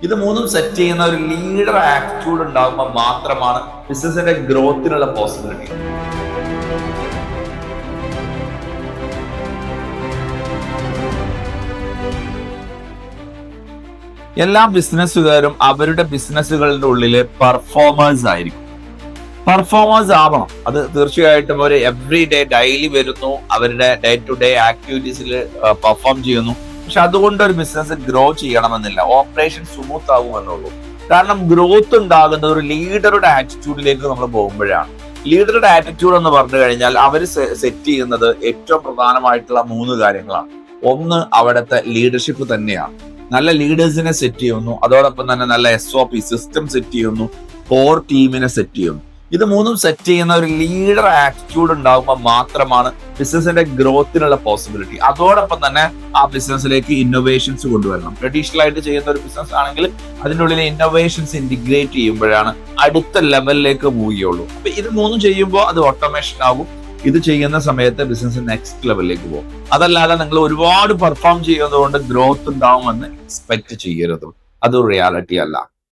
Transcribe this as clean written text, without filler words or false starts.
ഇത് മൂന്നും സെറ്റ് ചെയ്യുന്ന ഒരു ലീഡർ ആറ്റിറ്റ്യൂഡ് ഉണ്ടാകുമ്പോൾ മാത്രമാണ് ബിസിനസിന്റെ ഗ്രോത്തിനുള്ള പോസിബിലിറ്റി. എല്ലാ ബിസിനസ്സുകാരും അവരുടെ ബിസിനസ്സുകളുടെ ഉള്ളില് പെർഫോമേഴ്സ് ആയിരിക്കും. പെർഫോമേഴ്സ് ആവണം. അത് തീർച്ചയായിട്ടും അവർ എവറി ഡേ ഡെയിലി വരുന്നു, അവരുടെ ഡേ ടു ഡേ ആക്ടിവിറ്റീസിൽ പെർഫോം ചെയ്യുന്നു. പക്ഷെ അതുകൊണ്ട് ഒരു ബിസിനസ് ഗ്രോ ചെയ്യണമെന്നില്ല, ഓപ്പറേഷൻ സ്മൂത്ത് ആകുമെന്നുള്ളൂ. കാരണം ഗ്രോത്ത് ഉണ്ടാകുന്നത് ഒരു ലീഡറുടെ ആറ്റിറ്റ്യൂഡിലേക്ക് നമ്മൾ പോകുമ്പോഴാണ്. ലീഡറുടെ ആറ്റിറ്റ്യൂഡ് എന്ന് പറഞ്ഞു കഴിഞ്ഞാൽ അവർ സെറ്റ് ചെയ്യുന്നത് ഏറ്റവും പ്രധാനമായിട്ടുള്ള 3 കാര്യങ്ങളാണ്. ഒന്ന്, അവിടുത്തെ ലീഡർഷിപ്പ് തന്നെയാണ്. നല്ല ലീഡേഴ്സിനെ സെറ്റ് ചെയ്യുന്നു, അതോടൊപ്പം തന്നെ നല്ല SOP സിസ്റ്റം സെറ്റ് ചെയ്യുന്നു, കോർ ടീമിനെ സെറ്റ് ചെയ്യുന്നു. ഇത് മൂന്നും സെറ്റ് ചെയ്യുന്ന ഒരു ലീഡർ ആറ്റിറ്റ്യൂഡ് ഉണ്ടാകുമ്പോൾ മാത്രമാണ് ബിസിനസിന്റെ ഗ്രോത്തിനുള്ള പോസിബിലിറ്റി. അതോടൊപ്പം തന്നെ ആ ബിസിനസ്സിലേക്ക് ഇന്നോവേഷൻസ് കൊണ്ടുവരണം. ട്രഡീഷണൽ ആയിട്ട് ചെയ്യുന്ന ഒരു ബിസിനസ് ആണെങ്കിൽ അതിൻ്റെ ഉള്ളിൽ ഇന്നോവേഷൻസ് ഇന്റഗ്രേറ്റ് ചെയ്യുമ്പോഴാണ് അടുത്ത ലെവലിലേക്ക് മൂവ് ചെയ്യുള്ളൂ. അപ്പൊ ഇത് മൂന്നും ചെയ്യുമ്പോൾ അത് ഓട്ടോമേഷൻ ആകും. ഇത് ചെയ്യുന്ന സമയത്ത് ബിസിനസ് നെക്സ്റ്റ് ലെവലിലേക്ക് പോകും. അതല്ലാതെ നിങ്ങൾ ഒരുപാട് പെർഫോം ചെയ്യുന്നതുകൊണ്ട് ഗ്രോത്ത് ഉണ്ടാവുമെന്ന് എക്സ്പെക്ട് ചെയ്യരുത്. അത് റിയാലിറ്റി അല്ല.